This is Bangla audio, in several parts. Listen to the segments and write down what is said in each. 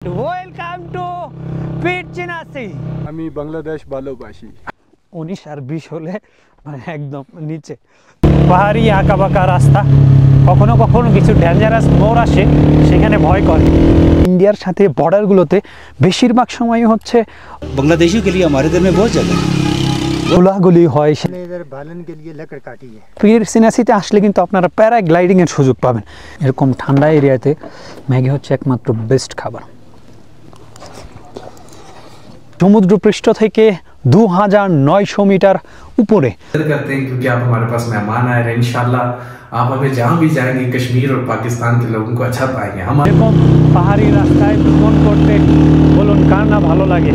Welcome to পিরচিনাসি। আমি বাংলাদেশ ভালোবাসি। 19 আর 20 হলে একদম নিচে পাহাড়ি আঁকাবাঁকা রাস্তা, কখনো কখনো কিছু ডেঞ্জারাস মোড় আসে, সেখানে ভয় করে। ইন্ডিয়ার সাথে বর্ডারগুলোতে বেশিরভাগ সময়ই হচ্ছে बांग्लादेशियों के लिए हमारे दिल में बहुत जगह है। গোলাগুলি হয়। পিরচিনাসিতে আসলে কিন্তু আপনারা প্যারাগ্লাইডিং এর সুযোগ পাবেন। এরকম ঠান্ডা এরিয়াতে ম্যাগি হচ্ছে একমাত্র বেস্ট খাবার। সমুদ্র পৃষ্ঠ থেকে 2900 মিটার উপরে करते हैं क्योंकि आप हमारे पास मेहमान आए हैं। इंशाल्लाह आप हमें जहाँ भी जाएंगे कश्मीर और पाकिस्तान के लोगों को अच्छा पाएंगे। हम এরকম পাহাড়ি রাস্তায় ভ্রমণ করতে বলুন কার না ভালো লাগে।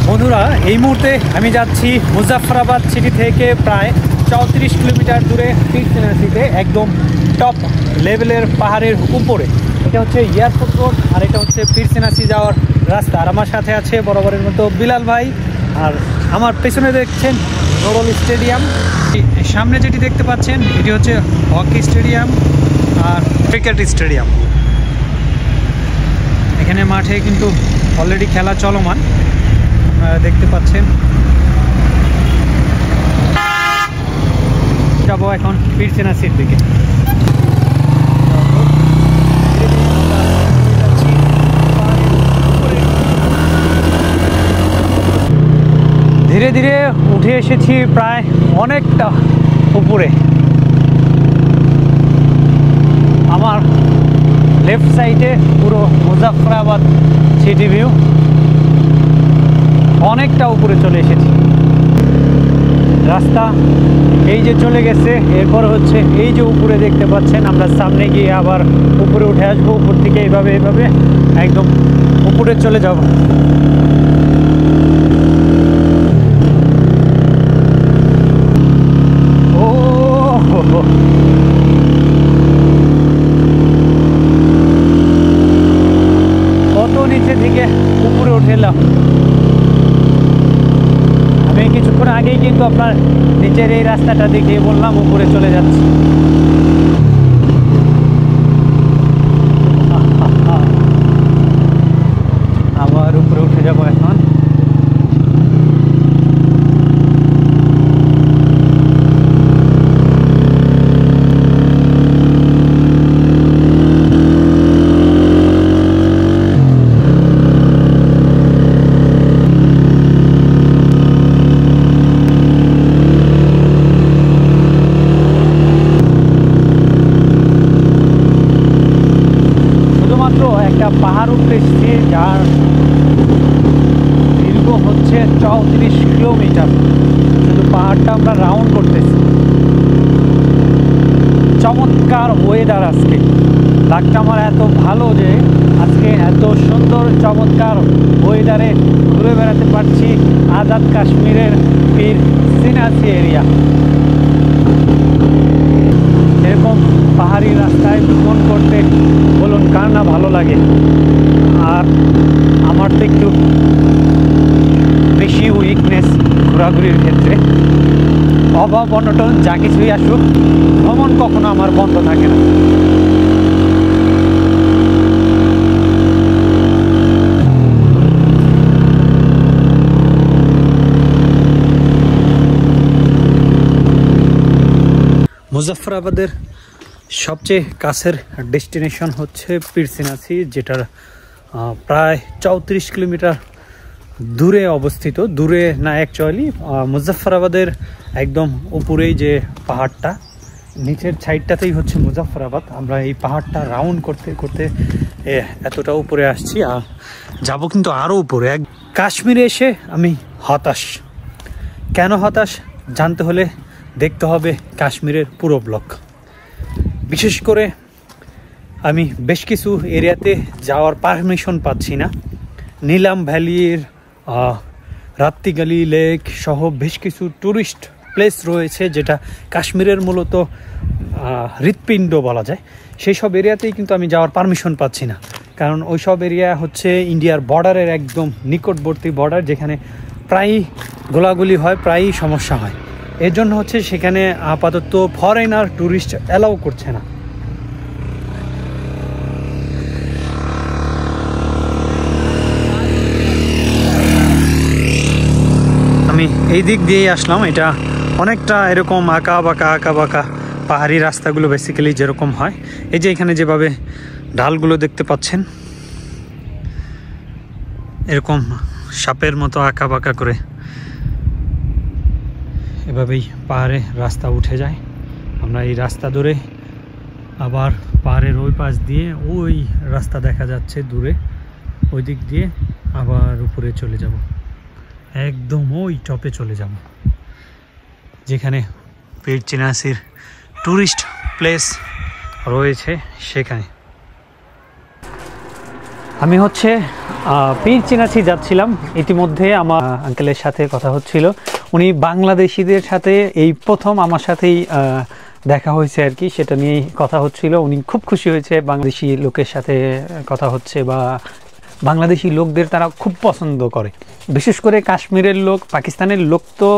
বন্ধুরা, এই মুহূর্তে আমি যাচ্ছি মুজাফফরাবাদ সিটি থেকে প্রায় 34 কিলোমিটার দূরে পিরচিনাসিতে, একদম টপ লেভেলের পাহাড়ের উপরে। এটা হচ্ছে এয়ারপোর্ট রোড আর এটা হচ্ছে পিরচিনাসি যাওয়ার রাস্তা। আর আমার সাথে আছে বরাবরের মতো বিলাল ভাই, আর আমার পেছনে দেখছেন নুরুল স্টেডিয়াম। সামনে যেটি দেখতে পাচ্ছেন এটি হচ্ছে হকি স্টেডিয়াম আর ক্রিকেট স্টেডিয়াম। এখানে মাঠে কিন্তু অলরেডি খেলা চলমান, আপনারা দেখতে পাচ্ছেন। যাব এখন পিরচিনাসির দিকে। ধীরে ধীরে উঠে এসেছি প্রায় অনেকটা উপরে। আমার লেফট সাইডে পুরো মুজাফফরাবাদ সিটি ভিউ, অনেকটা উপরে চলে এসেছি। রাস্তা এই যে চলে গেছে, এরপর হচ্ছে এই যে উপরে দেখতে পাচ্ছেন, আমরা সামনে গিয়ে আবার উপরে উঠে আসবো। উপর থেকে এইভাবে এইভাবে একদম উপরে চলে যাব। কত নিচে থেকে উপরে উঠে এলাম। আমি কিছুক্ষণ আগেই কিন্তু আপনার নিচের এই রাস্তাটা দেখিয়ে বললাম উপরে চলে যাচ্ছি। আবার উপরে উঠে যাবো এখন। একটা পাহাড় উঠতে এসেছি যার দীর্ঘ হচ্ছে 34 কিলোমিটার। শুধু পাহাড়টা আমরা রাউন্ড করতেছি। চমৎকার ওয়েদার আজকে। লাগটা আমার এত ভালো যে আজকে এত সুন্দর চমৎকার ওয়েদারে ঘুরে বেড়াতে পারছি আজাদ কাশ্মীরের পিরচিনাসি এরিয়া। এরকম পাহাড়ি রাস্তায় ভ্রমণ করতে বলুন কার না ভালো লাগে। আর আমার তো একটু বেশি উইকনেস ঘোরাঘুরির ক্ষেত্রে। অভাব অনটন যা কিছুই আসুক, ভ্রমণ কখনো আমার বন্ধ থাকে না। মুজাফফরাবাদের সবচেয়ে কাছের ডেস্টিনেশন হচ্ছে পিরচিনাসি, যেটার প্রায় 34 কিলোমিটার দূরে অবস্থিত। দূরে না, অ্যাকচুয়ালি মুজাফফরাবাদের একদম উপরেই যে পাহাড়টা, নিচের সাইডটাতেই হচ্ছে মুজাফফরাবাদ। আমরা এই পাহাড়টা রাউন্ড করতে করতে এতটা উপরে আসছি, আর যাব কিন্তু আরও উপরে। কাশ্মীরে এসে আমি হতাশ। কেন হতাশ জানতে হলে দেখতে হবে কাশ্মীরের পুরো ব্লগ। বিশেষ করে আমি বেশ কিছু এরিয়াতে যাওয়ার পারমিশন পাচ্ছি না। নীলাম ভ্যালির রাত্তিগালি লেক সহ বেশ কিছু ট্যুরিস্ট প্লেস রয়েছে, যেটা কাশ্মীরের মূলত হৃৎপিণ্ড বলা যায়। সেই সব এরিয়াতেই কিন্তু আমি যাওয়ার পারমিশন পাচ্ছি না, কারণ ওই সব এরিয়া হচ্ছে ইন্ডিয়ার বর্ডারের একদম নিকটবর্তী বর্ডার, যেখানে প্রায়ই গোলাগুলি হয়, প্রায়ই সমস্যা হয়। এর জন্য হচ্ছে সেখানে আপাতত ফরেনার ট্যুরিস্ট অ্যালাউ করছে না। এই দিক দিয়েই আসলাম। এটা অনেকটা এরকম আঁকা বাঁকা পাহাড়ি রাস্তাগুলো বেসিক্যালি যেরকম হয়। এই যে এখানে যেভাবে ঢালগুলো দেখতে পাচ্ছেন, এরকম সাপের মতো আঁকা বাঁকা করে এভাবেই পাহাড়ে রাস্তা উঠে যায়। আমরা এই রাস্তা ধরে আবার পাহাড়ের ওই পাশ দিয়ে ওই রাস্তা দেখা যাচ্ছে দূরে, ওই দিক দিয়ে আবার উপরে চলে যাব, একদম ওই টপে চলে যাব যেখানে পীর চিনাসির ট্যুরিস্ট প্লেস রয়েছে সেখানে। আমি হচ্ছে পীর চিনাসি যাচ্ছিলাম। ইতিমধ্যে আমার আঙ্কেলের সাথে কথা হচ্ছিল, উনি বাংলাদেশিদের সাথে এই প্রথম আমার সাথেই দেখা হয়েছে আর কি, সেটা নিয়েই কথা হচ্ছিল। উনি খুব খুশি হয়েছে বাংলাদেশি লোকের সাথে কথা হচ্ছে, বা বাংলাদেশি লোকদের তারা খুব পছন্দ করে। বিশেষ করে কাশ্মীরের লোক, পাকিস্তানের লোক তো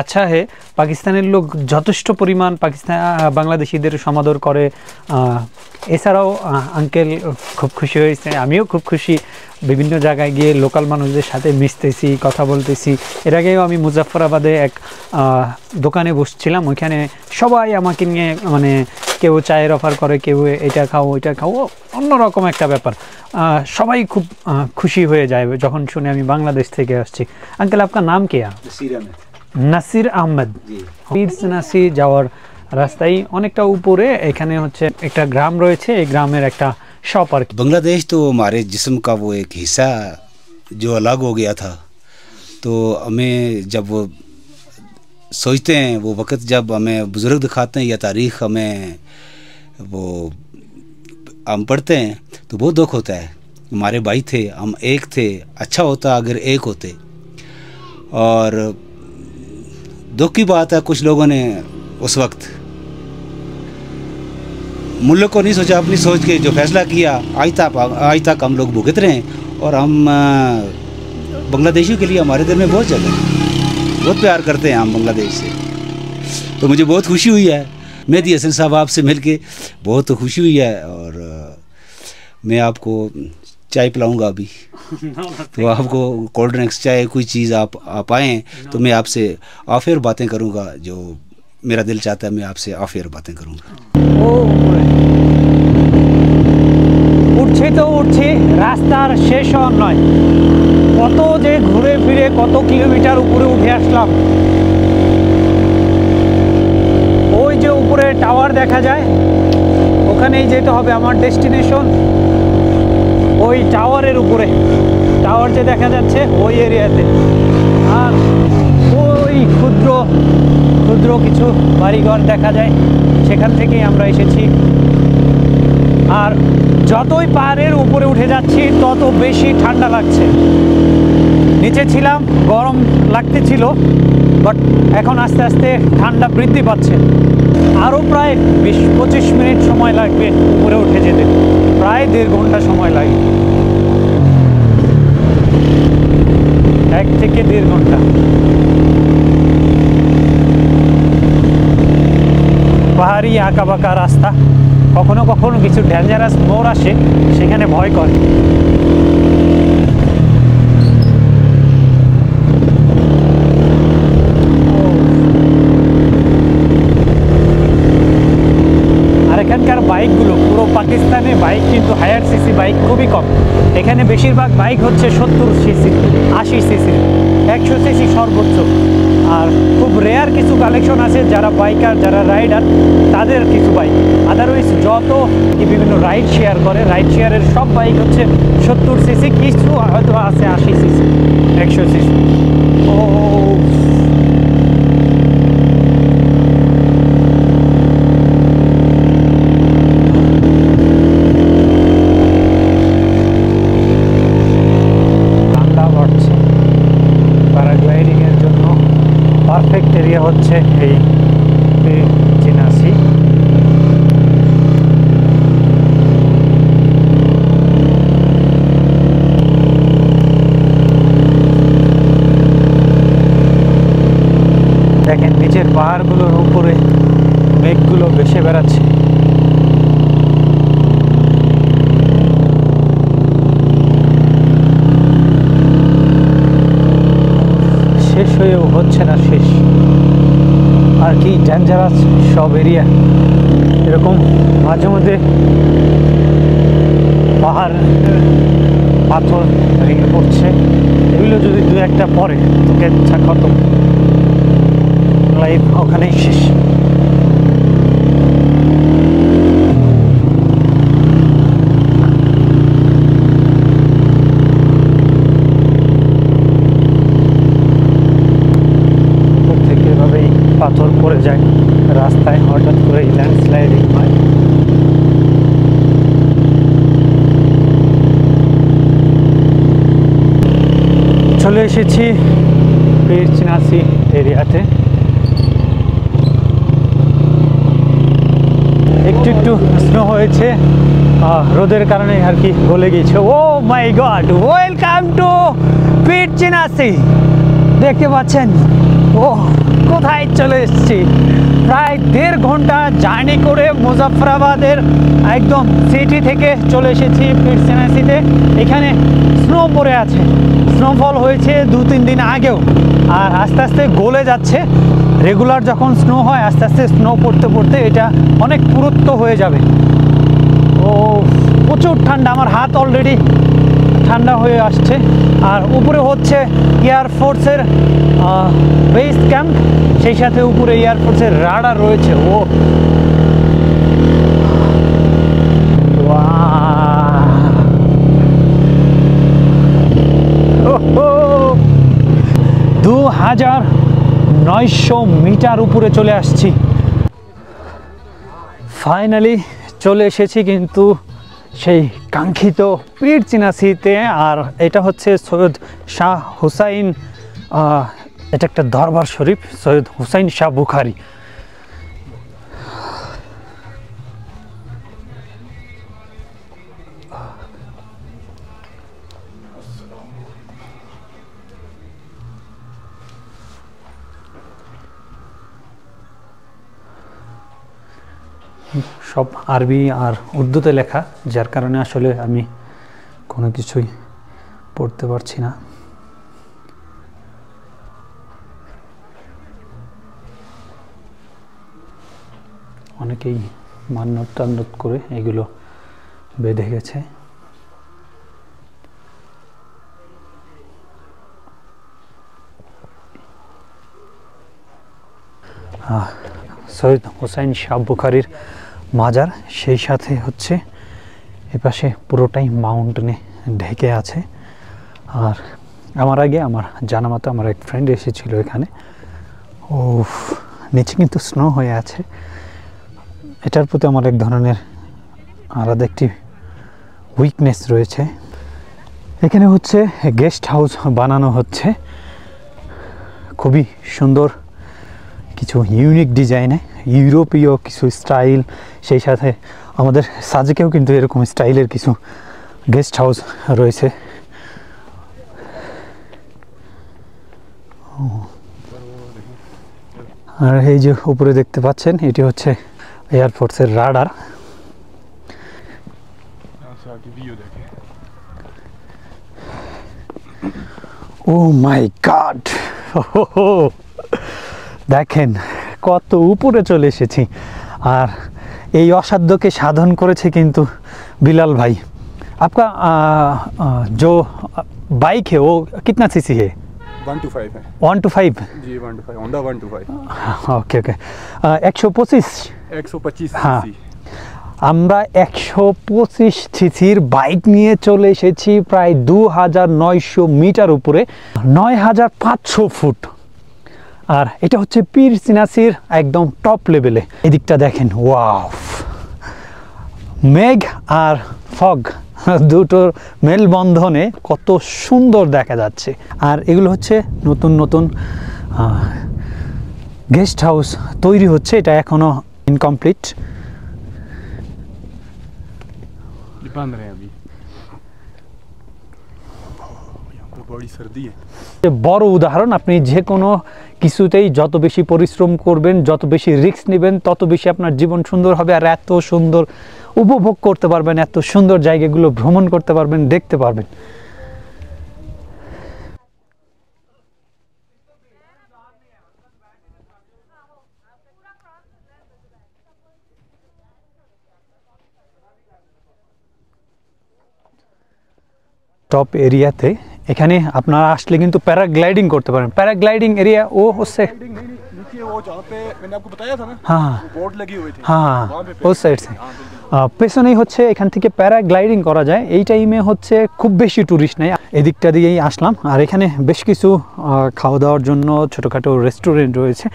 আচ্ছা হে, পাকিস্তানের লোক যথেষ্ট পরিমাণ বাংলাদেশিদের সমাদর করে। এছাড়াও আঙ্কেল খুব খুশি হয়েছে, আমিও খুব খুশি। বিভিন্ন জায়গায় গিয়ে লোকাল মানুষদের সাথে মিশতেছি, কথা বলতেছি। এর আগেও আমি মুজাফফরাবাদে এক দোকানে বসছিলাম, ওইখানে সবাই আমাকে নিয়ে মানে কেউ চায়ের অফার করে, কেউ এটা খাও ওইটা খাও, অন্যরকম একটা ব্যাপার। সবাই খুব খুশি হয়ে যায় যখন শুনে আমি বাংলাদেশ থেকে আসছি। আঙ্কেল আপনার নাম কি? নাসির আহমেদ। পীর চিনাসি যাওয়ার রাস্তায় অনেকটা উপরে এখানে হচ্ছে একটা গ্রাম রয়েছে, এই গ্রামের একটা शॉप पर। बांग्लादेश तो हमारे जिस्म का वो एक हिस्सा जो अलग हो गया था, तो हमें जब वो सोचते हैं वो वक़्त जब हमें बुज़ुर्ग दिखाते हैं या तारीख़ हमें वो हम पढ़ते हैं तो बहुत दुख होता है। हमारे भाई थे, हम एक थे, अच्छा होता अगर एक होते। और दुख की बात है कुछ लोगों ने उस वक्त मुल्क को नहीं सोचा, अपनी सोच के जो फैसला किया आज तक हम लोग भुगत रहे हैं। और हम बांग्लादेशियों के लिए हमारे दिल में बहुत जगह है, बहुत प्यार करते हैं हम बांग्लादेश से। तो मुझे बहुत खुशी हुई है मेहदी हसन साहब आपसे मिलके, बहुत खुशी हुई है। और मैं आपको चाय पिलाऊंगा अभी तो आपको कोल्ड ड्रिंक्स चाय कोई चीज़ आप आएँ तो मैं आपसे ऑफ एयर बातें करूँगा, जो मेरा दिल चाहता है मैं आपसे ऑफ एयर बातें करूँगा। উঠছি তো উঠছি, রাস্তার শেষ হওয়ার নয়। কত যে ঘুরে ফিরে কত কিলোমিটার উপরে উঠে আসলাম। ওই যে উপরে টাওয়ার দেখা যায়, ওখানেই যেতে হবে আমার ডেস্টিনেশন। ওই টাওয়ারের উপরে, টাওয়ার যে দেখা যাচ্ছে ওই এরিয়াতে। আর ওই ক্ষুদ্র ক্ষুদ্র কিছু বাড়িঘর দেখা যায়, সেখান থেকেই আমরা এসেছি। আর যতই পাহাড়ের উপরে উঠে যাচ্ছি তত বেশি ঠান্ডা লাগছে। নিচে ছিলাম গরম লাগতেছিল, বাট এখন আস্তে আস্তে ঠান্ডা বৃদ্ধি পাচ্ছে। আরও প্রায় 20-25 মিনিট সময় লাগবে উপরে উঠে যেতে, প্রায় 1.5 ঘন্টা সময় লাগে, 1 থেকে 1.5 ঘন্টা। পাহাড়ি আঁকা বাঁকা রাস্তা, কখনো কখনো কিছু ডেঞ্জারাস মোড় আসে, সেখানে ভয় করে। আর এখানকার বাইকগুলো পুরো পাকিস্তানের বাইক কিন্তু হায়ার সিসি বাইক খুবই কম। এখানে বেশিরভাগ বাইক হচ্ছে 70 সিসি, 80 সিসি, 100 সিসি সর্বোচ্চ। আর খুব রেয়ার কিছু কালেকশন আছে যারা বাইকার, যারা রাইডার, তাদের কিছু বাইক। আদারওয়াইজ যত বিভিন্ন রাইড শেয়ার করে, রাইড শেয়ারের সব বাইক হচ্ছে 70 সিসি, কিছু হয়তো আছে 80 সিসি, 100 সিসি। ও পারফেক্ট এরিয়া হচ্ছে এই চিনাসি। দেখেন নিচের পাহাড়গুলোর উপরে মেঘগুলো ভেসে বেড়াচ্ছে। শেষ হয়েও হচ্ছে না শেষ। আর কি ডেঞ্জারাস সব এরিয়া, এরকম মাঝে মধ্যে পাহাড় পাথর ভেঙে পড়ছে, এগুলো যদি দু একটা পরে তোকে কত লাইফ ওখানেই শেষ। থেকে এভাবেই পাথর পড়ে যায় রাস্তায়, হঠাৎ করে ল্যান্ডস্লাইডিং হয়। চলে এসেছি পীর চিনাসি এরিয়াতে। একটু একটু স্নো হয়েছে, রোদের কারণে আর কি গলে গিয়েছে। ও মাই গড, ওয়েলকাম টু পীর চিনাসি। দেখতে পাচ্ছেন ও কোথায় চলে এসেছি, প্রায় 1.5 ঘন্টা জার্নি করে মুজাফফরাবাদের একদম সিটি থেকে চলে এসেছি পীর চিনাসিতে। এখানে স্নো পড়ে আছে, স্নোফল হয়েছে 2-3 দিন আগেও, আর আস্তে আস্তে গলে যাচ্ছে। রেগুলার যখন স্নো হয় আস্তে আস্তে স্নো পড়তে পড়তে এটা অনেক পুরুত্ব হয়ে যাবে। ও প্রচুর ঠান্ডা, আমার হাত অলরেডি ঠান্ডা হয়ে আসছে। আর উপরে হচ্ছে এয়ারফোর্সের বেস ক্যাম্প, সেই সাথে উপরে এয়ারফোর্সের রাডার রয়েছে। ও 2900 মিটার উপরে চলে আসছি। ফাইনালি চলে এসেছি কিন্তু সেই কাঙ্ক্ষিত পীর চিনাসিতে। আর এটা হচ্ছে সৈয়দ শাহ হুসাইন, এটা একটা দরবার শরীফ, সৈয়দ হুসাইন শাহ বুখারি। সব আরবি আর উর্দুতে লেখা, যার কারণে আসলে আমি কোনো কিছুই পড়তে পারছি না। অনেকেই মান্নত টান্নত করে এগুলো বেঁধে গেছে। সৈয়দ হুসাইন শাহ বুখারির মাজার, সেই সাথে হচ্ছে এপাশে পুরোটাই মাউন্টেনে ঢেকে আছে। আর আমার আগে আমার জানা মতো আমার এক ফ্রেন্ড এসেছিল এখানে। ও নিচে কিন্তু স্নো হয়ে আছে, এটার প্রতি আমার এক ধরনের আলাদা একটি উইকনেস রয়েছে। এখানে হচ্ছে গেস্ট হাউস বানানো হচ্ছে, খুবই সুন্দর কিছু ইউনিক ডিজাইনে, ইউরোপীয় কিছু স্টাইল, সেই সাথে আমাদের সাজেকেও কিন্তু এরকম স্টাইলের কিছু গেস্ট হাউস রয়েছে। আর এই যে উপরে দেখতে পাচ্ছেন, এটি হচ্ছে এয়ারফোর্সের রাডার। ও মাই গড, দেখেন কত উপরে চলে এসেছি। আর এই অসাধ্যকে সাধন করেছে কিন্তু বিলাল भाई। आपका जो बाइक है वो कितना सीसी है? 125 है 125 जी, 125 होंडा 125। ओके ओके 125 125 हाँ। सीसी। আমরা 125 সিসির বাইক নিয়ে চলে এসেছি প্রায় 2900 মিটার উপরে, 9500 ফুট। আর এটা হচ্ছে পীর চিনাসির একদম টপ লেভেলে। এদিকটা দেখেন, ওয়াও, মেঘ আর ফগ দুটোর মেলবন্ধনে কত সুন্দর দেখা যাচ্ছে। আর এগুলো হচ্ছে নতুন নতুন গেস্ট হাউস তৈরি হচ্ছে, এটা এখনো ইনকমপ্লিট। बन रहे हैं अभी, यहाँ पे बड़ी सर्दी है। বড় উদাহরণ, আপনি যে কোনো কিছুতেই যত বেশি পরিশ্রম করবেন, যত বেশি রিস্ক নেবেন, তত বেশি আপনার জীবন সুন্দর হবে। আর এত সুন্দর উপভোগ করতে পারবেন, এত সুন্দর জায়গাগুলো ভ্রমণ করতে পারবেন, দেখতে পারবেন। টপ এরিয়াতে এখানে আপনারা আসলে কিন্তু প্যারাগ্লাইডিং করতে পারেন। প্যারাগ্লাইডিং এরিয়া ও হচ্ছে नीचे वो जहाँ पे मैंने आपको बताया था ना, हाँ वो बोर्ड लगी हुई थी, হ্যাঁ वहाँ पे ওই সাইড से পেছনেই হচ্ছে এখান থেকে প্যারাগ্লাইডিং করা যায়। এই টাইমে হচ্ছে খুব বেশি ট্যুরিস্ট নেই, এদিকটা দিয়েই আসলাম। আর এখানে বেশ কিছু খাওয়া দাওয়ার জন্য ছোটোখাটো রেস্টুরেন্ট রয়েছে।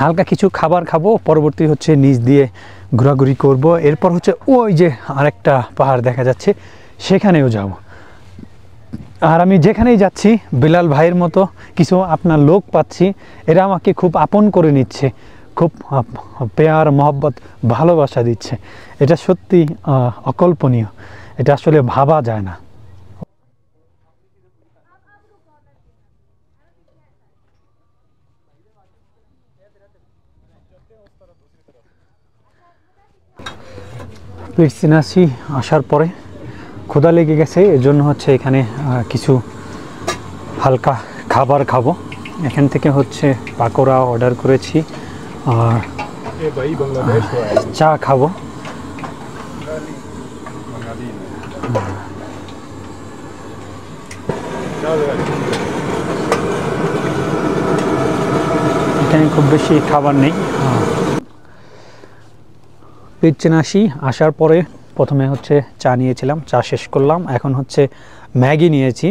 হালকা কিছু খাবার খাবো, পরবর্তী হচ্ছে নিচ দিয়ে ঘোরাঘুরি করব। এরপর হচ্ছে ওই যে আরেকটা পাহাড় দেখা যাচ্ছে, সেখানেও যাব। আর আমি যেখানেই যাচ্ছি বিলাল ভাইয়ের মতো কিছু আপনার লোক পাচ্ছি, এরা আমাকে খুব আপন করে নিচ্ছে, খুব পেয়ার মহব্বত ভালোবাসা দিচ্ছে। এটা সত্যি অকল্পনীয়, এটা আসলে ভাবা যায় না। পিরসিনাসি আসার পরে ক্ষুধা লেগে গেছে, এজন্য হচ্ছে এখানে কিছু হালকা খাবার খাবো। এখান থেকে হচ্ছে পাকোড়া অর্ডার করেছি আর ये भाई बांग्लादेश से आए हैं। চা খাবো। এখানে খুব বেশি খাবার নেই। পিরসিনাসি আসার পরে প্রথমে হচ্ছে চা নিয়েছিলাম, চা শেষ করলাম। এখন হচ্ছে ম্যাগি নিয়েছি,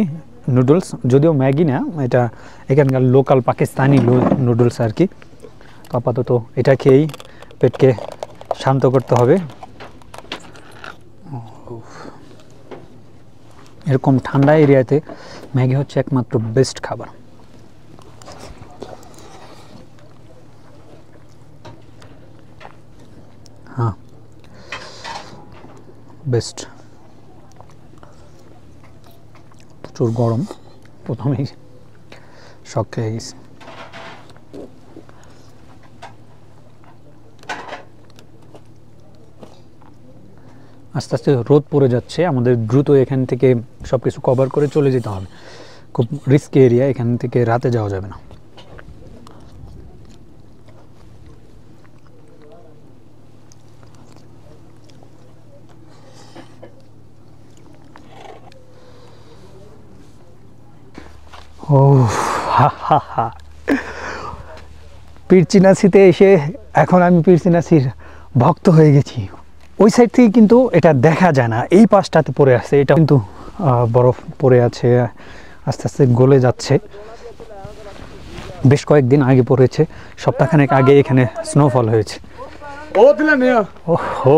নুডলস, যদিও ম্যাগি না, এটা এখানকার লোকাল পাকিস্তানি নুডলস আর কি। তো আপাতত এটা খেয়েই পেটকে শান্ত করতে হবে। এরকম ঠান্ডা এরিয়াতে ম্যাগি হচ্ছে একমাত্র বেস্ট খাবার। হ্যাঁ বেস্ট। প্রচুর গরম, প্রথমেই শক খেয়ে গেছি। আস্তে আস্তে রোদ পড়ে যাচ্ছে, আমাদের দ্রুত এখান থেকে সব কিছু কভার করে চলে যেতে হবে। খুব রিস্কি এরিয়া, এখান থেকে রাতে যাওয়া যাবে না। ও হা হা হা, পিরসিনাসিতে এসে এখন আমি পিরসিনাসির ভক্ত হয়ে গেছি। ওই সাইড থেকে কিন্তু এটা দেখা যায় না, এই পাশটাতে পড়ে আছে, এটা কিন্তু বরফ পড়ে আছে, আস্তে আস্তে গলে যাচ্ছে। বেশ কয়েকদিন আগে পড়েছে, সপ্তাহখানেক আগে এখানে স্নোফল হয়েছে। ओ दिला नया ওহো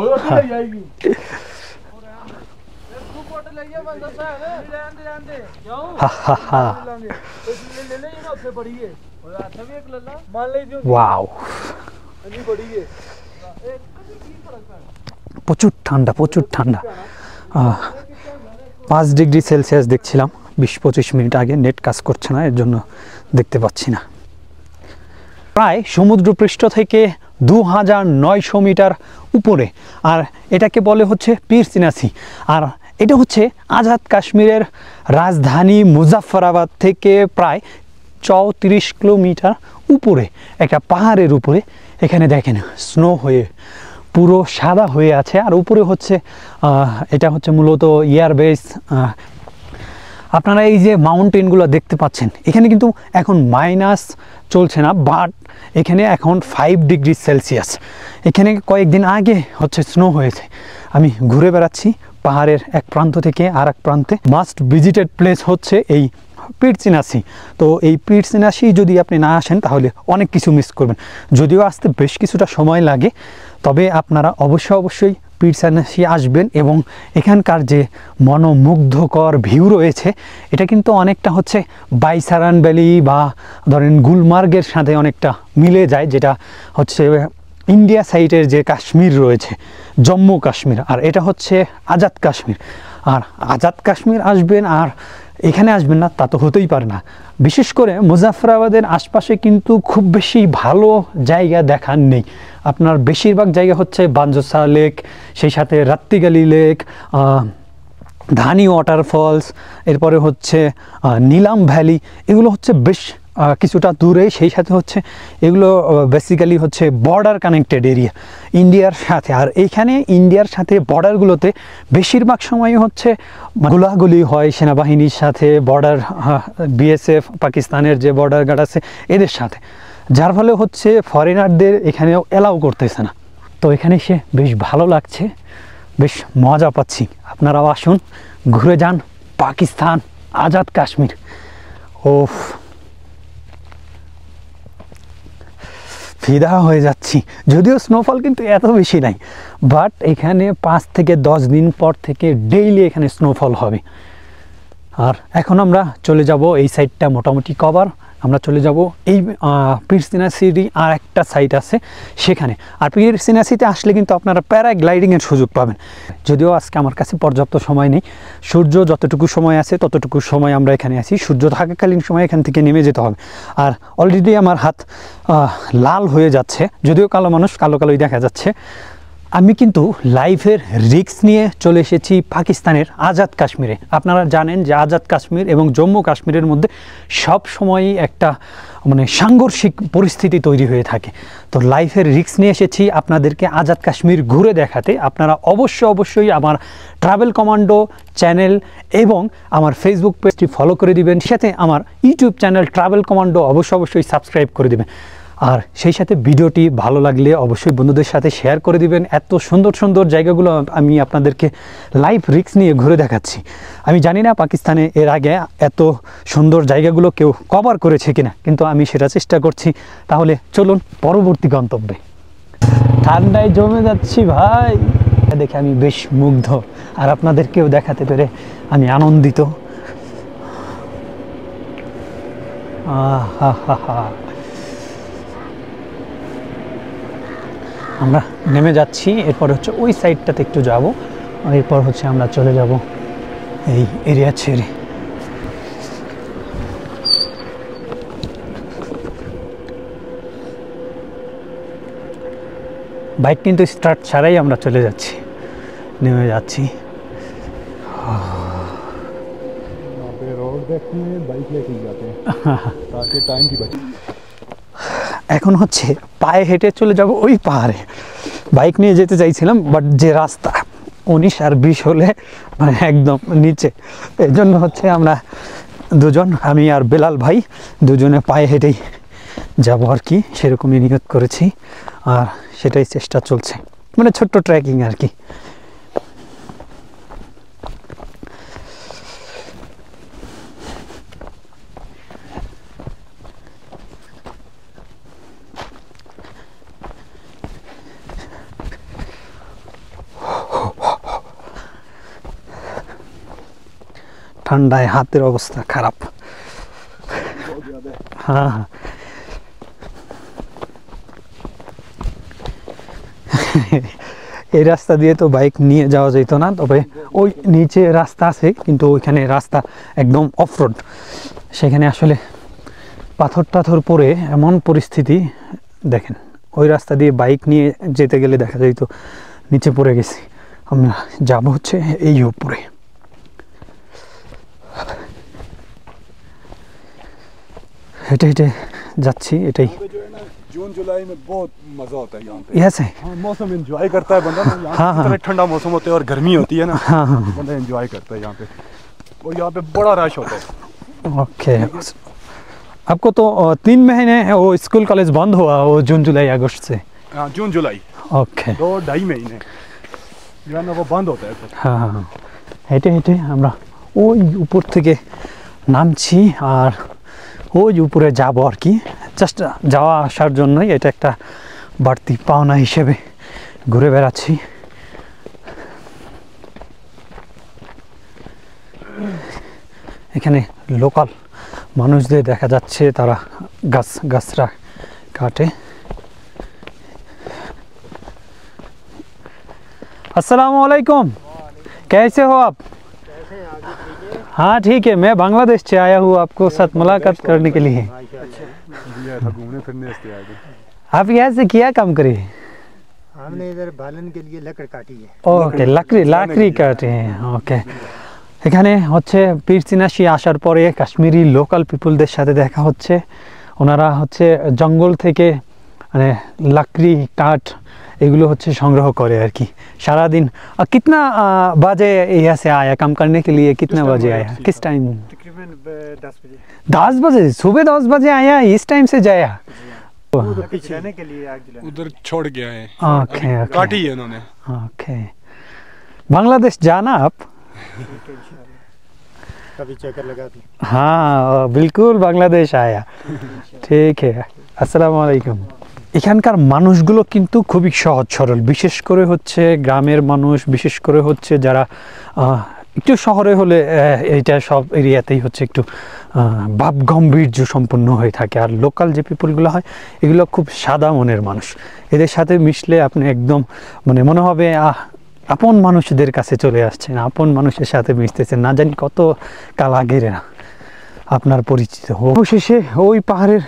ओ दिला जाएगी হা হা হা, ওয়াও, প্রচুর ঠান্ডা, প্রচুর ঠান্ডা। 5 ডিগ্রি সেলসিয়াস দেখছিলাম 20-25 মিনিট আগে, নেট কাজ করছে না, এর জন্য দেখতে পাচ্ছি না। প্রায় সমুদ্রপৃষ্ঠ থেকে 2900 মিটার উপরে, আর এটাকে বলে হচ্ছে পিরসিনাসি। আর এটা হচ্ছে আজাদ কাশ্মীরের রাজধানী মুজাফফরাবাদ থেকে প্রায় 34 কিলোমিটার উপরে একটা পাহাড়ের উপরে। এখানে দেখেন স্নো হয়ে পুরো সাদা হয়ে আছে, আর উপরে হচ্ছে এটা হচ্ছে মূলত এয়ারবেস। আপনারা এই যে মাউন্টেনগুলো দেখতে পাচ্ছেন, এখানে কিন্তু এখন মাইনাস চলছে না, বাট এখানে এখন 5 ডিগ্রি সেলসিয়াস। এখানে কয়েকদিন আগে হচ্ছে স্নো হয়েছে। আমি ঘুরে বেড়াচ্ছি পাহাড়ের এক প্রান্ত থেকে আর এক প্রান্তে। মাস্ট ভিজিটেড প্লেস হচ্ছে এই পিরসিনাসি। তো এই পিরসিনাসি যদি আপনি না আসেন তাহলে অনেক কিছু মিস করবেন। যদিও আসতে বেশ কিছুটা সময় লাগে, তবে আপনারা অবশ্যই পিরসিনাসি আসবেন। এবং এখানকার যে মনোমুগ্ধকর ভিউ রয়েছে, এটা কিন্তু অনেকটা হচ্ছে বাইসারান ভ্যালি বা ধরেন গুলমার্গের সাথে অনেকটা মিলে যায়, যেটা হচ্ছে ইন্ডিয়া সাইডের যে কাশ্মীর রয়েছে, জম্মু কাশ্মীর, আর এটা হচ্ছে আজাদ কাশ্মীর। আর আজাদ কাশ্মীর আসবেন আর এখানে আসবেন না, তা তো হতেই পারে না। বিশেষ করে মুজাফফরাবাদের আশপাশে কিন্তু খুব বেশি ভালো জায়গা দেখার নেই। আপনার বেশিরভাগ জায়গা হচ্ছে বাঞ্জোসা লেক, সেই সাথে রাত্তিগালি লেক, ধানি ওয়াটারফলস, এরপরে হচ্ছে নীলাম ভ্যালি। এগুলো হচ্ছে বেশ কিছুটা দূরে, সেই সাথে হচ্ছে এগুলো বেসিক্যালি হচ্ছে বর্ডার কানেক্টেড এরিয়া ইন্ডিয়ার সাথে। আর এইখানে ইন্ডিয়ার সাথে বর্ডারগুলোতে বেশিরভাগ সময় হচ্ছে গোলাগুলি হয় সেনাবাহিনীর সাথে, বর্ডার বিএসএফ পাকিস্তানের যে বর্ডার গার্ড আছে এদের সাথে, যার ফলে হচ্ছে ফরেনারদের এখানেও অ্যালাউ করতেছে না। তো এখানে এসে বেশ ভালো লাগছে, বেশ মজা পাচ্ছি। আপনারাও আসুন, ঘুরে যান পাকিস্তান আজাদ কাশ্মীর। ওফ, ফিদা হয়ে যাচ্ছি। যদিও স্নোফল কিন্তু এত বেশি নাই, বাট এখানে 5 থেকে 10 দিন পর থেকে ডেইলি এখানে স্নোফল হবে। আর এখন আমরা চলে যাব, এই সাইডটা মোটামুটি কভার, আমরা চলে যাব এই পীর সিনাসিরই আর একটা সাইট আছে সেখানে। আর পীর সিনাসিতে আসলে কিন্তু আপনারা প্যারাগ্লাইডিংয়ের সুযোগ পাবেন। যদিও আজকে আমার কাছে পর্যাপ্ত সময় নেই, সূর্য যতটুকু সময় আছে ততটুকু সময় আমরা এখানে আছি। সূর্য থাকাকালীন সময় এখান থেকে নেমে যেতে হবে। আর অলরেডি আমার হাত লাল হয়ে যাচ্ছে, যদিও কালো মানুষ, কালো কালোই দেখা যাচ্ছে। আমি কিন্তু লাইফের রিস্ক নিয়ে চলে এসেছি পাকিস্তানের আজাদ কাশ্মীরে। আপনারা জানেন যে আজাদ কাশ্মীর এবং জম্মু কাশ্মীরের মধ্যে সব সময়ই একটা মানে সাংঘর্ষিক পরিস্থিতি তৈরি হয়ে থাকে। তো লাইফের রিস্ক নিয়ে এসেছি আপনাদেরকে আজাদ কাশ্মীর ঘুরে দেখাতে। আপনারা অবশ্যই আমার ট্রাভেল কমান্ডো চ্যানেল এবং আমার ফেসবুক পেজটি ফলো করে দিবেন, সাথে আমার ইউটিউব চ্যানেল ট্রাভেল কমান্ডো অবশ্যই সাবস্ক্রাইব করে দিবেন। আর সেই সাথে ভিডিওটি ভালো লাগলে অবশ্যই বন্ধুদের সাথে শেয়ার করে দিবেন। এত সুন্দর জায়গাগুলো আমি আপনাদেরকে লাইভ রিস্ক নিয়ে ঘুরে দেখাচ্ছি। আমি জানি না পাকিস্তানে এর আগে এত সুন্দর জায়গাগুলো কেউ কভার করেছে কিনা, কিন্তু আমি সেটা চেষ্টা করছি। তাহলে চলুন পরবর্তী গন্তব্যে। ঠান্ডায় জমে যাচ্ছি ভাই, দেখে আমি বেশ মুগ্ধ, আর আপনাদেরকেও দেখাতে পেরে আমি আনন্দিত। আমরা নেমে যাচ্ছি, এরপর হচ্ছে ওই সাইডটাতে একটু যাব, এরপর হচ্ছে আমরা চলে যাব এই এরিয়া ছেড়ে। বাইক কিন্তু স্টার্ট ছাড়াই আমরা চলে যাচ্ছি, নেমে যাচ্ছি। रोड देखने बाइक लेके जाते हैं ताकि टाइम की बचत। এখন হচ্ছে পায়ে হেঁটে চলে যাব ওই পাহাড়ে। বাইক নিয়ে যেতে চাইছিলাম, বাট যে রাস্তা 19 আর 20 হলে মানে একদম নিচে, এই জন্য হচ্ছে আমরা দুজন, আমি আর বেলাল ভাই দুজনে পায়ে হেঁটেই যাব আর কি, সেরকমই নিয়ত করেছি। আর সেটাই চেষ্টা চলছে, মানে ছোট্ট ট্রেকিং আর কি। ঠান্ডায় হাতের অবস্থা খারাপ। হ্যাঁ, এই রাস্তা দিয়ে তো বাইক নিয়ে যাওয়া যেত না, তবে ওই নিচে রাস্তা আছে, কিন্তু ওইখানে রাস্তা একদম অফরোড। সেখানে আসলে পাথর টাথর পড়ে এমন পরিস্থিতি, দেখেন ওই রাস্তা দিয়ে বাইক নিয়ে যেতে গেলে দেখা যেত নিচে পড়ে গেছি। আমরা যাব হচ্ছে এই উপরে। हेटे हेटे जाच्छी एटाई जून जुलाई में बहुत मजा होता है यहाँ पे। यस है, हाँ, मौसम एंजॉय करता है बंदा ना। यहाँ हाँ, पे इतना ठंडा मौसम होता है और गर्मी होती है ना, हाँ हाँ बंदा एंजॉय करता है यहाँ पे। और यहाँ पे बड़ा रश होता है। ओके। आपको तो 3 महीने वो स्कूल कॉलेज बंद हुआ, वो जून जुलाई अगस्त से। हाँ, जून जुलाई ओके, 2-2.5 महीने जो है ना वो बंद होता है फिर। हाँ हाँ हेटे हेटे আমরা ওই উপর থেকে নামছি, আর ওই উপরে যাব আর কি। জাস্ট যাওয়া আসার জন্যই এটা একটা বাড়তি পাওনা হিসেবে ঘুরে বেড়াচ্ছি। এখানে লোকাল মানুষদের দেখা যাচ্ছে, তারা গাছরা কাটে। अस्सलामु अलैकुम, कैसे हो आप? हाँ ठीक है, मैं बांग्लादेश से आया हूँ आपको साथ मुलाकात करने के लिए। घूमने फिरने से आए थे। आप यहाँ से क्या काम करे? हमने इधर बालन के लिए लकड़ काटी है। ओके, लकड़ी काटे हैं। ओके, এখানে হচ্ছে পীরচিনাশি আসার পরে কাশ্মীরি লোকাল পিপলদের সাথে দেখা হচ্ছে। ওনারা হচ্ছে জঙ্গল থেকে মানে লাকড়ি কাঠ এগুলো হচ্ছে সংগ্রহ করে আর কি সারাদিন। कितना बजे यहाँ से आया काम करने के लिए, कितना बजे आया, किस टाइम? तकरीबन 10 बजे। 10 बजे सुबह 10 बजे आया, इस टाइम से जाया रहने के लिए उधर छोड़ गया है। ओके काटी है उन्होंने। ओके बांग्लादेश जाना आप? कभी चक्कर लगा दी। हाँ बिल्कुल बांग्लादेश आया। ठीक है আসসালামু আলাইকুম। এখানকার মানুষগুলো কিন্তু খুবই সহজ সরল, বিশেষ করে হচ্ছে গ্রামের মানুষ, বিশেষ করে হচ্ছে যারা একটু শহরে হলে এইটা সব এরিয়াতেই হচ্ছে একটু ভাব গাম্ভীর্য সম্পন্ন হয়ে থাকে। আর লোকাল যে পিপলগুলো হয় এগুলো খুব সাদা মনের মানুষ। এদের সাথে মিশলে আপনি একদম মানে মনে হবে আপন মানুষদের কাছে চলে আসছেন, আপন মানুষের সাথে মিশতেছেন, না জানি কত কাল আগের আপনার পরিচিত। অবশেষে ওই পাহাড়ের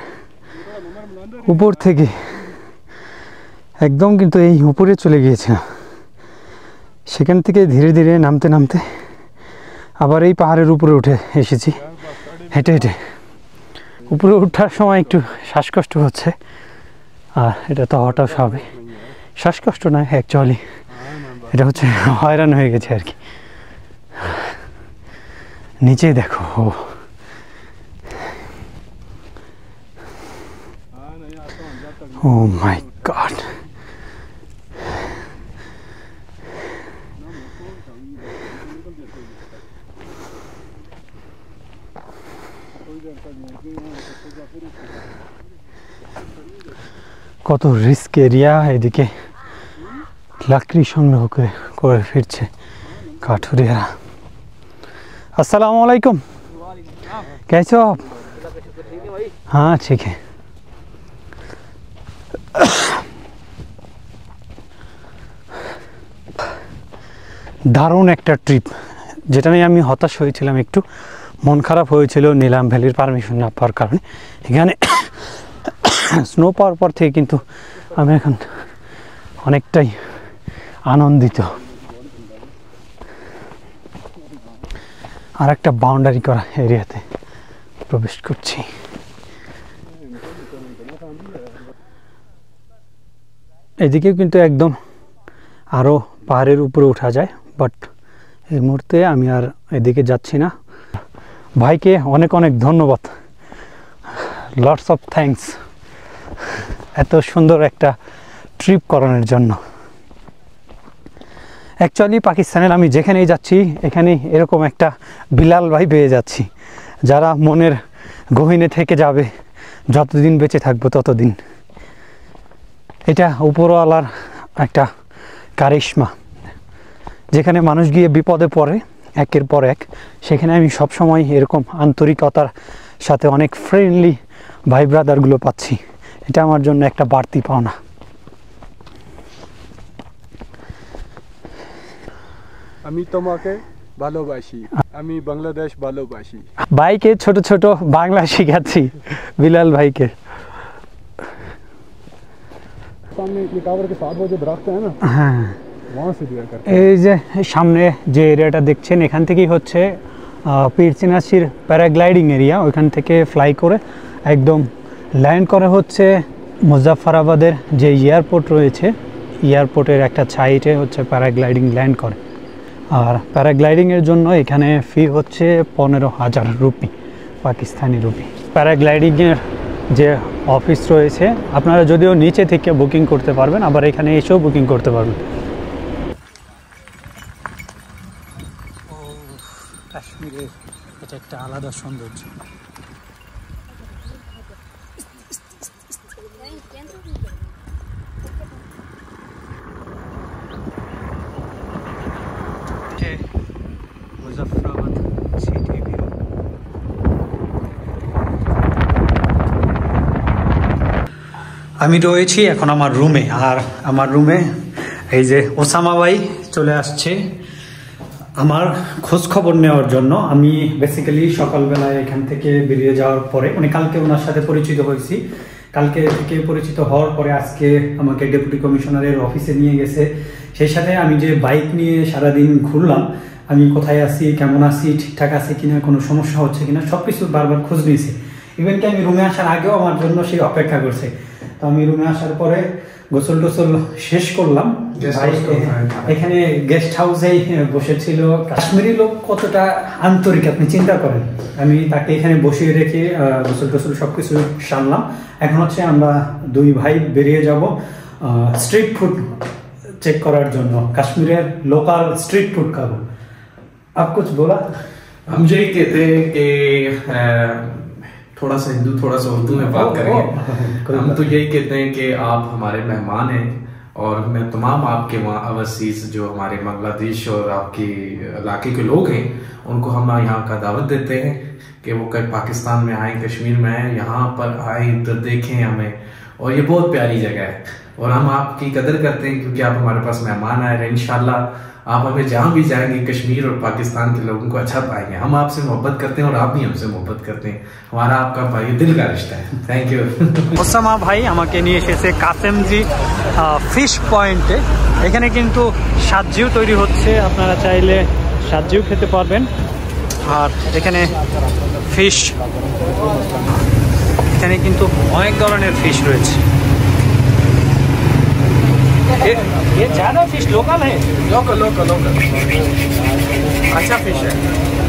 উপর থেকে একদম কিন্তু এই উপরে চলে গিয়েছিলাম, সেখান থেকে ধীরে ধীরে নামতে নামতে আবার এই পাহাড়ের উপরে উঠে এসেছি হেঁটে হেঁটে। উপরে ওঠার সময় একটু শ্বাসকষ্ট হচ্ছে, আর এটা তো হওয়াটাও স্বাভাবিক। শ্বাসকষ্ট নয় অ্যাকচুয়ালি, এটা হচ্ছে হয়রান হয়ে গেছে আর কি। নিচে দেখো Oh my God! কত রিস্ক এরিয়া, এদিকে লাকড়ি সংগ্রহ করে ফিরছে কাঠুরিয়ারা। अस्सलाम वालेकुम, कैसे हो आप? हाँ ठीक है। দারুণ একটা ট্রিপ, যেটা নিয়ে আমি হতাশ হয়েছিলাম, একটু মন খারাপ হয়েছিল নীলাম ভ্যালির পারমিশন না পাওয়ার কারণে। এখানে স্নো পাওয়ার পর থেকে কিন্তু আমি এখন অনেকটাই আনন্দিত। আর একটা বাউন্ডারি করা এরিয়াতে প্রবেশ করছি। এদিকেও কিন্তু একদম আরও পাহাড়ের উপরে ওঠা যায়, বাট এই মুহূর্তে আমি আর এদিকে যাচ্ছি না। ভাইকে অনেক অনেক ধন্যবাদ, লটস অফ থ্যাঙ্কস এত সুন্দর একটা ট্রিপ করানোর জন্য। অ্যাকচুয়ালি পাকিস্তানের আমি যেখানেই যাচ্ছি এখানেই এরকম একটা বিলাল ভাই পেয়ে যাচ্ছি, যারা মনের গহীনে থেকে যাবে, যতদিন বেঁচে থাকবো ততদিন। এটা উপরওয়ালার একটা কারিশমা, যেখানে মানুষ গিয়ে বিপদে পড়ে একের পর এক, সেখানে আমি সবসময় এরকম আন্তরিকতার সাথে অনেক ফ্রেন্ডলি ভাই ব্রাদারগুলো পাচ্ছি। এটা আমার জন্য একটা বাড়তি পাওনা। আমি তোমাকে ভালোবাসি, আমি বাংলাদেশ ভালোবাসি। ভাইকে ছোট ছোট বাংলা শিখাচ্ছি বিলাল ভাইকে। सामने ये टावर के साथ वो जो दरख्त है ना, হ্যাঁ वहाँ से दिया करते এই যে সামনে যে এরিয়াটা দেখছেন এখান থেকেই হচ্ছে পীরচিনাশির প্যারাগ্লাইডিং এরিয়া। ওইখান থেকে ফ্লাই করে একদম ল্যান্ড করে হচ্ছে মুজাফফরাবাদের যে এয়ারপোর্ট রয়েছে, এয়ারপোর্টের একটা সাইটে হচ্ছে প্যারাগ্লাইডিং ল্যান্ড করে। আর প্যারাগ্লাইডিংয়ের জন্য এখানে ফি হচ্ছে 15,000 রুপি, পাকিস্তানি রুপি। প্যারাগ্লাইডিংয়ের যে অফিস রয়েছে আপনারা যদিও নিচে থেকে বুকিং করতে পারবেন, আবার এখানে এসেও বুকিং করতে পারবেন। কাশ্মীরের এটা একটা আলাদা সৌন্দর্য। Muzaffarabad city view. আমি রয়েছি এখন আমার রুমে, আর আমার রুমে এই যে ওসামা ভাই চলে আসছে আমার খোঁজ খবর নেওয়ার জন্য। আমি বেসিক্যালি সকালবেলায় এখান থেকে বেরিয়ে যাওয়ার পরে, মানে কালকে ওনার সাথে পরিচিত হয়েছি, কালকে থেকে পরিচিত হওয়ার পরে আজকে আমাকে ডেপুটি কমিশনারের অফিসে নিয়ে গেছে। সেই সাথে আমি যে বাইক নিয়ে সারাদিন ঘুরলাম, আমি কোথায় আছি, কেমন আছি, ঠিকঠাক আছি কিনা, কোনো সমস্যা হচ্ছে কিনা, সব কিছু বারবার খোঁজ নিয়েছে। ইভেন কি আমি রুমে আসার আগেও আমার জন্য সে অপেক্ষা করছে। তো আমি রুমে আসার পরে গোসল টোসল শেষ করলাম, এখানে গেস্ট হাউসেই বসেছিল। কাশ্মীরি লোক কতটা আন্তরিক আপনি চিন্তা করেন। আমি তাকে এখানে বসিয়ে রেখে গোসল টোসল সবকিছু সারলাম। এখন হচ্ছে আমরা দুই ভাই বেরিয়ে যাব স্ট্রিট ফুড চেক করার জন্য, কাশ্মীরের লোকাল স্ट्रीट फूड खाबो। आप कुछ बोला? हम यही कहते हैं कि थोड़ा सा हिंदू थोड़ा सा उर्दू में बात करेंगे। हम तो यही कहते हैं कि आप हमारे मेहमान हैं और मैं तमाम आपके वहाँ ओवरसीज जो हमारे बांग्लादेश और आपके इलाके के लोग हैं उनको हम यहाँ का दावत देते हैं कि वो कल पाकिस्तान में आए, कश्मीर में आए, यहाँ पर आए, इधर देखें हमें। और ये बहुत प्यारी जगह है और हम आपकी कदर करते हैं क्योंकि आप हमारे पास मेहमान आए हैं। इंशाल्लाह आप हमें जहाँ भी जाएंगे कश्मीर और पाकिस्तान के लोगों को अच्छा पाएंगे। हम आपसे मोहब्बत करते हैं और आप भी हमसे मोहब्बत करते हैं। हमारा आपका भाई दिल का रिश्ता है। Thank you. ওসামা ভাই আমাকে নিয়ে এসেছে কাসেমজি ফিশ পয়েন্টে। এখানে কিন্তু সাতজিও তৈরি হচ্ছে, আপনারা চাইলে সাতজিও খেতে পারবেন। আর এখানে ফিশ, এখানে কিন্তু অনেক ধরনের ফিশ রয়েছে। ये ज्यादा फिश लोकल है? लोकल लोकल लोकल अच्छा फिश है।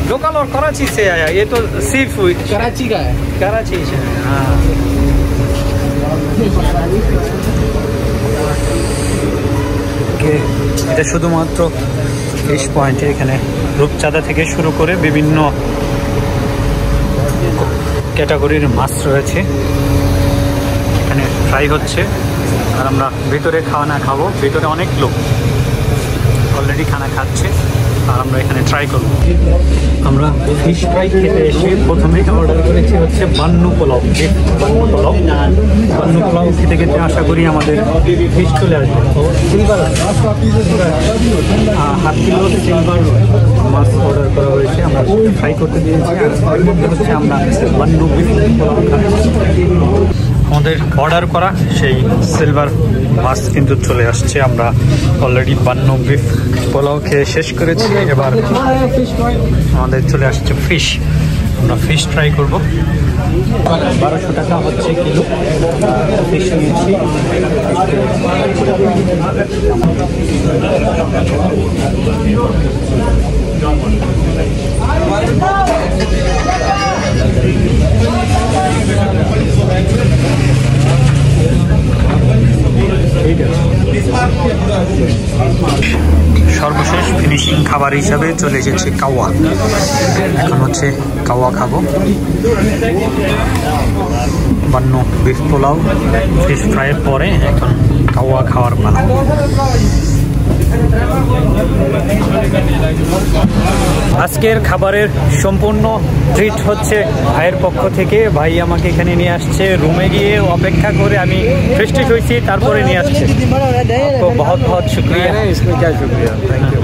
लोकल और कराची से आया, ये तो सी फूड कराची का है। कराची से। हाँ এটা শুধুমাত্র ফিশ পয়েন্টে। এখানে রূপচাঁদা থেকে শুরু করে বিভিন্ন ক্যাটাগরির মাছ রয়েছে। এখানে ফ্রাই হচ্ছে আর আমরা ভিতরে খাওয়া খাবো। ভিতরে অনেক লোক অলরেডি খানা খাচ্ছে আর আমরা এখানে ট্রাই করব। আমরা ফিশ ফ্রাই খেতে এসে প্রথমে অর্ডার করেছি হচ্ছে বান্নু পোলাও। বান্নু পোলাও, বান্নু পোলাও খেতে খেতে আশা করি আমাদের ফিশ চলে আসবে। হাফ কিলো সিলভার মাছ অর্ডার করা হয়েছে, আমরা ফ্রাই করতে দিয়েছি। আর হচ্ছে আমরা বান্নু বিফ পোলাও খাচ্ছি। আমাদের অর্ডার করা সেই সিলভার মাছ কিন্তু চলে আসছে। আমরা অলরেডি বান্নু বিফ পোলাও খেয়ে শেষ করেছি। এবার আমাদের চলে আসছে ফিশ। আমরা ফিশ ট্রাই করব। 1200 টাকা হচ্ছে কিলো। ফিশ নিয়েছি। সর্বশেষ ফিনিশিং খাবার হিসাবে চলে এসেছে কাওয়া। এখন হচ্ছে কাওয়া খাবো। বান্নু বিফ পোলাও ফিশ ফ্রাইয়ের পরে এখন কাওয়া খাওয়ার পালা। আজকের খাবারের সম্পূর্ণ ট্রিট হচ্ছে ভাইয়ের পক্ষ থেকে। ভাই আমাকে এখানে নিয়ে আসছে, রুমে গিয়ে অপেক্ষা করে আমি ফ্রেশ ট্রিট হয়েছি, তারপরে নিয়ে আসছে। বহুত বহুত শুক্রিয়া। Thank you.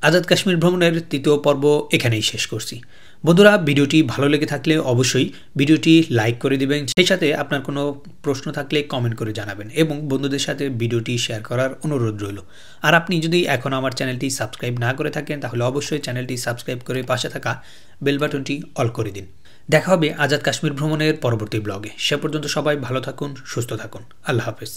আজাদ কাশ্মীর ভ্রমণের তৃতীয় পর্ব এখানেই শেষ করছি। বন্ধুরা, ভিডিওটি ভালো লেগে থাকলে অবশ্যই ভিডিওটি লাইক করে দিবেন। সেই সাথে আপনার কোনো প্রশ্ন থাকলে কমেন্ট করে জানাবেন এবং বন্ধুদের সাথে ভিডিওটি শেয়ার করার অনুরোধ রইল। আর আপনি যদি এখনও আমার চ্যানেলটি সাবস্ক্রাইব না করে থাকেন তাহলে অবশ্যই চ্যানেলটি সাবস্ক্রাইব করে পাশে থাকা বেল বাটনটি অল করে দিন। দেখা হবে আজাদ কাশ্মীর ভ্রমণের পরবর্তী ব্লগে। সে পর্যন্ত সবাই ভালো থাকুন, সুস্থ থাকুন। আল্লাহ হাফেজ।